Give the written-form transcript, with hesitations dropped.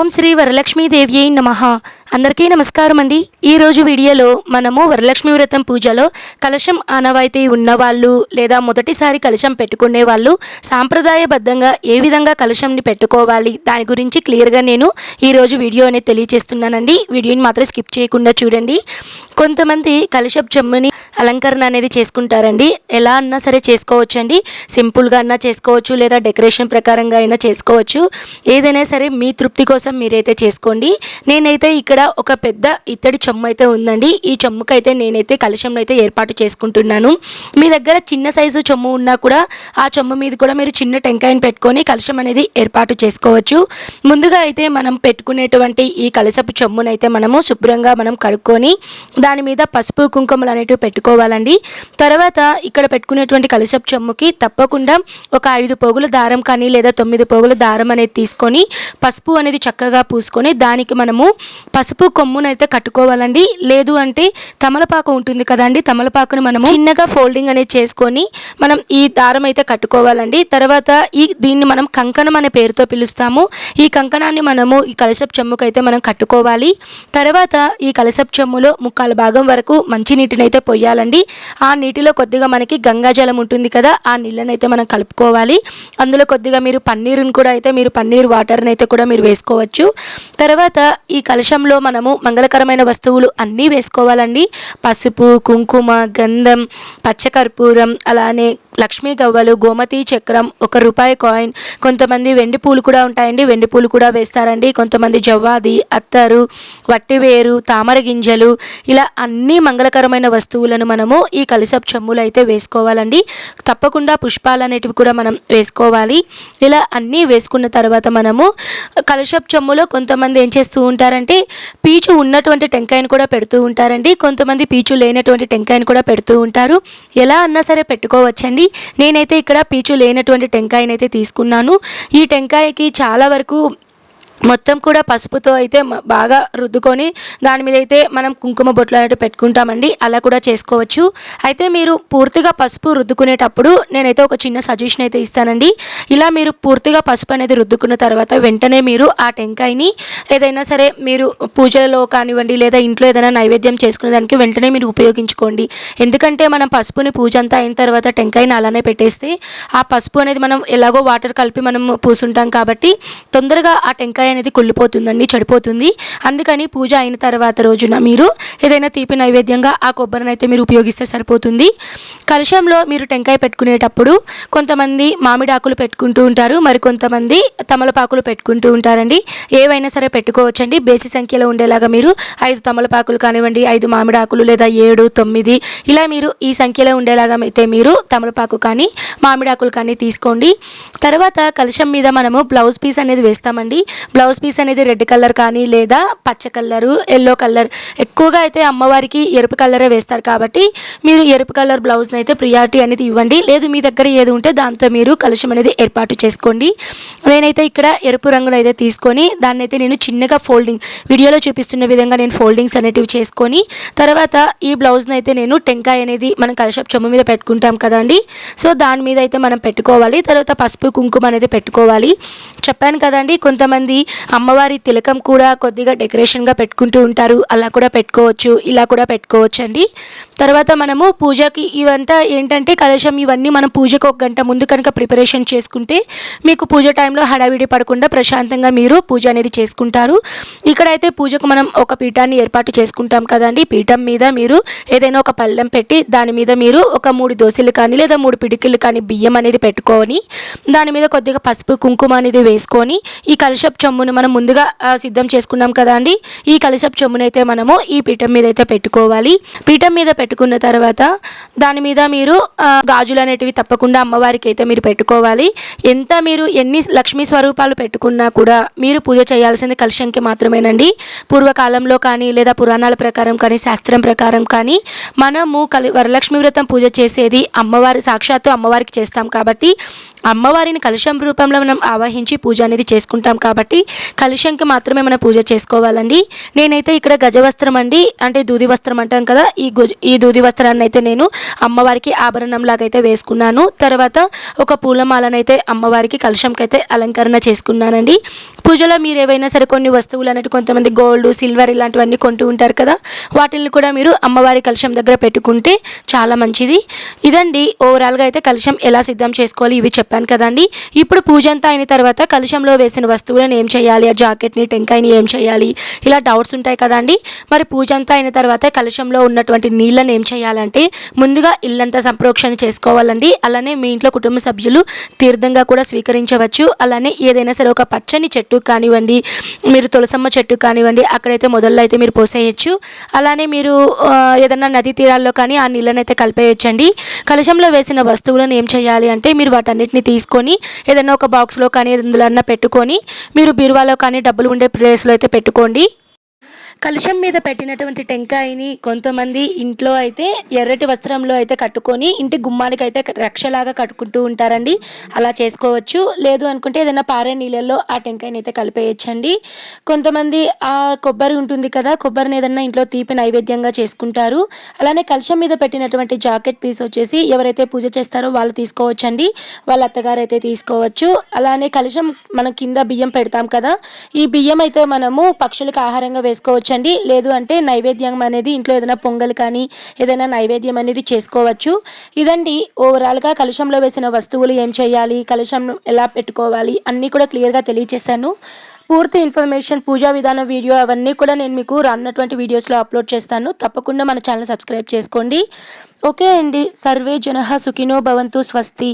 ఓం శ్రీ వరలక్ష్మీదేవ్యై నమః. అందరికీ నమస్కారం అండి. ఈరోజు వీడియోలో మనము వరలక్ష్మి వ్రతం పూజలో కలశం ఆనవాయితీ ఉన్నవాళ్ళు లేదా మొదటిసారి కలశం పెట్టుకునే వాళ్ళు సాంప్రదాయబద్ధంగా ఏ విధంగా కలశంని పెట్టుకోవాలి దాని గురించి క్లియర్గా నేను ఈరోజు వీడియో అనేది తెలియజేస్తున్నానండి. వీడియోని మాత్రం స్కిప్ చేయకుండా చూడండి. కొంతమంది కలశం చెమ్ముని అలంకరణ అనేది చేసుకుంటారండి. ఎలా అన్నా సరే చేసుకోవచ్చు అండి. సింపుల్గా అన్నా చేసుకోవచ్చు లేదా డెకరేషన్ ప్రకారంగా అయినా చేసుకోవచ్చు. ఏదైనా సరే మీ తృప్తి కోసం మీరైతే చేసుకోండి. నేనైతే ఇక్కడ ఒక పెద్ద ఇత్తడి చెమ్ము అయితే ఉందండి. ఈ చెమ్ముకైతే నేనైతే కలశం అయితే ఏర్పాటు చేసుకుంటున్నాను. మీ దగ్గర చిన్న సైజు చెమ్ము ఉన్నా కూడా ఆ చెమ్ము మీద కూడా మీరు చిన్న టెంకాయని పెట్టుకొని కలశం అనేది ఏర్పాటు చేసుకోవచ్చు. ముందుగా అయితే మనం పెట్టుకునేటువంటి ఈ కలశపు చెమ్మునైతే మనము శుభ్రంగా మనం కడుక్కొని దాని మీద పసుపు కుంకుమలు అనేటివి పెట్టుకోవాలండి. తర్వాత ఇక్కడ పెట్టుకునేటువంటి కలశపు చెమ్ముకి తప్పకుండా ఒక 5 పోగుల దారం కానీ లేదా 9 పోగుల దారం అనేది తీసుకొని పసుపు అనేది చక్కగా పూసుకొని దానికి మనము పసుపు కొమ్మునైతే కట్టుకోవాలండి. లేదు అంటే తమలపాకు ఉంటుంది కదండి, తమలపాకును మనము చిన్నగా ఫోల్డింగ్ అనేది చేసుకొని మనం ఈ దారం అయితే కట్టుకోవాలండి. తర్వాత దీన్ని మనం కంకణం అనే పేరుతో పిలుస్తాము. ఈ కంకణాన్ని మనము ఈ కలశపు చెమ్ముకైతే మనం కట్టుకోవాలి. తర్వాత ఈ కలశపు చెమ్ములో 3/4 భాగం వరకు మంచి నీటిని అయితే పొయ్యాలండి. ఆ నీటిలో కొద్దిగా మనకి గంగాజలం ఉంటుంది కదా, ఆ నీళ్ళని అయితే మనం కలుపుకోవాలి. అందులో కొద్దిగా మీరు పన్నీరుని కూడా అయితే మీరు పన్నీర్ వాటర్ని అయితే కూడా మీరు వేసుకోవచ్చు. తర్వాత ఈ కలశంలో మనము మంగళకరమైన వస్తువులు అన్నీ వేసుకోవాలండి. పసుపు, కుంకుమ, గంధం, పచ్చకర్పూరం, అలానే లక్ష్మీ గవ్వలు, గోమతి చక్రం, ₹1 కాయిన్, కొంతమంది వెండి పూలు కూడా ఉంటాయండి, వెండి పూలు కూడా వేస్తారండి. కొంతమంది జవ్వాది, అత్తరు, వట్టివేరు, తామర గింజలు, ఇలా అన్ని మంగళకరమైన వస్తువులను మనము ఈ కలశపు చెమ్ములు అయితే వేసుకోవాలండి. తప్పకుండా పుష్పాలు అనేటివి కూడా మనం వేసుకోవాలి. ఇలా అన్నీ వేసుకున్న తర్వాత మనము కలశపు చెమ్ములో కొంతమంది ఏం చేస్తూ ఉంటారంటే పీచు ఉన్నటువంటి టెంకాయను కూడా పెడుతూ ఉంటారండి. కొంతమంది పీచు లేనటువంటి టెంకాయను కూడా పెడుతూ ఉంటారు. ఎలా అన్నా సరే పెట్టుకోవచ్చండి. నేనైతే ఇక్కడ పీచు లేనటువంటి టెంకాయనైతే తీసుకున్నాను. ఈ టెంకాయకి చాలా వరకు మొత్తం కూడా పసుపుతో అయితే బాగా రుద్దుకొని దాని మీద అయితే మనం కుంకుమ బొట్లు అనేవి పెట్టుకుంటామండి. అలా కూడా చేసుకోవచ్చు. అయితే మీరు పూర్తిగా పసుపు రుద్దుకునేటప్పుడు నేనైతే ఒక చిన్న సజెషన్ అయితే ఇస్తానండి. ఇలా మీరు పూర్తిగా పసుపు అనేది రుద్దుకున్న తర్వాత వెంటనే మీరు ఆ టెంకాయని ఏదైనా సరే మీరు పూజలలో కానివ్వండి లేదా ఇంట్లో ఏదైనా నైవేద్యం చేసుకునే దానికి వెంటనే మీరు ఉపయోగించుకోండి. ఎందుకంటే మనం పసుపుని పూజ అంతా అయిన తర్వాత టెంకాయని అలానే పెట్టేస్తే ఆ పసుపు అనేది మనం ఎలాగో వాటర్ కలిపి మనం పూసుంటాం కాబట్టి తొందరగా ఆ టెంకాయ అనేది కుళ్ళిపోతుందండి, చెడిపోతుంది. అందుకని పూజ అయిన తర్వాత రోజున మీరు ఏదైనా తీపి నైవేద్యంగా ఆ కొబ్బరిని అయితే మీరు ఉపయోగిస్తే సరిపోతుంది. కలశంలో మీరు టెంకాయ పెట్టుకునేటప్పుడు కొంతమంది మామిడాకులు పెట్టుకుంటూ ఉంటారు, మరి కొంతమంది తమలపాకులు పెట్టుకుంటూ ఉంటారండి. ఏవైనా సరే పెట్టుకోవచ్చండి. బేసి సంఖ్యలో ఉండేలాగా మీరు 5 తమలపాకులు కానివ్వండి, 5 మామిడాకులు లేదా 7, 9 ఇలా మీరు ఈ సంఖ్యలో ఉండేలాగా అయితే మీరు తమలపాకు కానీ మామిడాకులు కానీ తీసుకోండి. తర్వాత కలశం మీద మనము బ్లౌజ్ పీస్ అనేది వేస్తామండి. బ్లౌజ్ పీస్ అనేది రెడ్ కలర్ కానీ లేదా పచ్చ కలరు, ఎల్లో కలర్, ఎక్కువగా అయితే అమ్మవారికి ఎరుపు కలరే వేస్తారు కాబట్టి మీరు ఎరుపు కలర్ బ్లౌజ్ని అయితే ప్రియారిటీ అనేది ఇవ్వండి. లేదు మీ దగ్గర ఏది ఉంటే దాంతో మీరు కలశం అనేది ఏర్పాటు చేసుకోండి. నేనైతే ఇక్కడ ఎరుపు రంగును అయితే తీసుకొని దాన్ని అయితే నేను చిన్నగా ఫోల్డింగ్ వీడియోలో చూపిస్తున్న విధంగా నేను ఫోల్డింగ్స్ అనేటివి చేసుకొని తర్వాత ఈ బ్లౌజ్ని అయితే నేను టెంకాయ అనేది మనం కలశపు చెమ్ము మీద పెట్టుకుంటాం కదండి, సో దాని మీద అయితే మనం పెట్టుకోవాలి. తర్వాత పసుపు కుంకుమ అనేది పెట్టుకోవాలి. చెప్పాను కదండి, కొంతమంది అమ్మవారి తిలకం కూడా కొద్దిగా డెకరేషన్గా పెట్టుకుంటూ ఉంటారు. అలా కూడా పెట్టుకోవచ్చు, ఇలా కూడా పెట్టుకోవచ్చు అండి. తర్వాత మనము పూజకి ఇవంతా ఏంటంటే కలశం ఇవన్నీ మనం పూజకు 1 గంట ముందు కనుక ప్రిపరేషన్ చేసుకుంటే మీకు పూజ టైంలో హడావిడి పడకుండా ప్రశాంతంగా మీరు పూజ అనేది చేసుకుంటారు. ఇక్కడైతే పూజకు మనం ఒక పీఠాన్ని ఏర్పాటు చేసుకుంటాం కదండి. పీఠం మీద మీరు ఏదైనా ఒక పళ్ళెం పెట్టి దాని మీద మీరు ఒక 3 దోశలు కానీ లేదా 3 పిడికిళ్ళు కానీ బియ్యం అనేది పెట్టుకొని దాని మీద కొద్దిగా పసుపు కుంకుమ అనేది వేసుకొని ఈ కలశపు చెమ్మును మనం ముందుగా సిద్ధం చేసుకున్నాం కదా అండి, ఈ కలశపు చెమ్మునైతే మనము ఈ పీఠం మీద అయితే పెట్టుకోవాలి. పీఠం మీద పెట్టుకున్న తర్వాత దాని మీద మీరు గాజులు అనేటివి తప్పకుండా అమ్మవారికి అయితే మీరు పెట్టుకోవాలి. ఎంత మీరు ఎన్ని లక్ష్మీ స్వరూపాలు పెట్టుకున్నా కూడా మీరు పూజ చేయాల్సింది కలశంకి మాత్రమేనండి. పూర్వకాలంలో కానీ లేదా పురాణాల ప్రకారం కానీ శాస్త్రం ప్రకారం కానీ మనము వరలక్ష్మి వ్రతం పూజ చేసేది అమ్మవారి సాక్షాత్తు అమ్మవారికి చేస్తాం కాబట్టి అమ్మవారిని కలశం రూపంలో మనం ఆవాహించి పూజ అనేది చేసుకుంటాం కాబట్టి కలశంకి మాత్రమే మనం పూజ చేసుకోవాలండి. నేనైతే ఇక్కడ గజవస్త్రం అండి, అంటే దూది వస్త్రం అంటాం కదా, ఈ దూది వస్త్రాన్ని అయితే నేను అమ్మవారికి ఆభరణం లాగా అయితే వేసుకున్నాను. తర్వాత ఒక పూలమాలను అయితే అమ్మవారికి కలశంకి అయితే అలంకరణ చేసుకున్నానండి. పూజలో మీరు ఏవైనా సరే కొన్ని వస్తువులు అన్నట్టు కొంతమంది గోల్డ్, సిల్వర్ ఇలాంటివన్నీ కొంటూ ఉంటారు కదా, వాటిని కూడా మీరు అమ్మవారి కలశం దగ్గర పెట్టుకుంటే చాలా మంచిది. ఇదండి ఓవరాల్గా అయితే కలశం ఎలా సిద్ధం చేసుకోవాలి ఇవి చెప్పాను కదండి. ఇప్పుడు పూజ అంతా అయిన తర్వాత కలశంలో వేసిన వస్తువులను ఏం చేయాలి, ఆ జాకెట్ని, టెంకాయని ఏం చేయాలి, ఇలా డౌట్స్ ఉంటాయి కదండి. మరి పూజ అంతా అయిన తర్వాత కలశంలో ఉన్నటువంటి నీళ్ళని ఏం చేయాలంటే ముందుగా ఇల్లంతా సంప్రోక్షణ చేసుకోవాలండి. అలానే మీ ఇంట్లో కుటుంబ సభ్యులు తీర్థంగా కూడా స్వీకరించవచ్చు. అలానే ఏదైనా సరే ఒక పచ్చని చెట్టు కానివ్వండి, మీరు తులసమ్మ చెట్టు కానివ్వండి, అక్కడైతే మొదల్లో అయితే మీరు పోసేయచ్చు. అలానే మీరు ఏదన్నా నది తీరాల్లో కానీ ఆ నీళ్ళని అయితే కలిపేయచ్చండి. కలశంలో వేసిన వస్తువులను ఏం చేయాలి అంటే మీరు వాటన్నిటిని తీసుకొని ఏదైనా ఒక బాక్స్లో కానీ ఎందులో అన్నా పెట్టుకొని మీరు బీరువాలో కానీ డబ్బులు ఉండే ప్లేస్లో అయితే పెట్టుకోండి. కలశం మీద పెట్టినటువంటి టెంకాయని కొంతమంది ఇంట్లో అయితే ఎర్రటి వస్త్రంలో అయితే కట్టుకొని ఇంటి గుమ్మానికి అయితే రక్షలాగా కట్టుకుంటూ ఉంటారండి. అలా చేసుకోవచ్చు. లేదు అనుకుంటే ఏదైనా పారే నీళ్ళల్లో ఆ టెంకాయని అయితే కలిపేయచ్చండి. కొంతమంది ఆ కొబ్బరి ఉంటుంది కదా, కొబ్బరిని ఏదన్నా ఇంట్లో తీపి నైవేద్యంగా చేసుకుంటారు. అలానే కలశం మీద పెట్టినటువంటి జాకెట్ పీస్ వచ్చేసి ఎవరైతే పూజ చేస్తారో వాళ్ళు తీసుకోవచ్చండి, వాళ్ళ అత్తగారు అయితే తీసుకోవచ్చు. అలానే కలశం మనం కింద బియ్యం పెడతాం కదా, ఈ బియ్యం అయితే మనము పక్షులకు ఆహారంగా వేసుకోవచ్చు. లేదు అంటే నైవేద్యం అనేది ఇంట్లో ఏదైనా పొంగల్ కానీ ఏదైనా నైవేద్యం అనేది చేసుకోవచ్చు. ఇదండి ఓవరాల్గా కలశంలో వేసిన వస్తువులు ఏం చేయాలి, కలశం ఎలా పెట్టుకోవాలి అన్నీ కూడా క్లియర్గా తెలియజేస్తాను. పూర్తి ఇన్ఫర్మేషన్, పూజా విధానం వీడియో అవన్నీ కూడా నేను మీకు రానున్నటువంటి వీడియోస్లో అప్లోడ్ చేస్తాను. తప్పకుండా మన ఛానల్ సబ్స్క్రైబ్ చేసుకోండి. ఓకే అండి. సర్వే జనః సుఖినో భవంతు. స్వస్తి.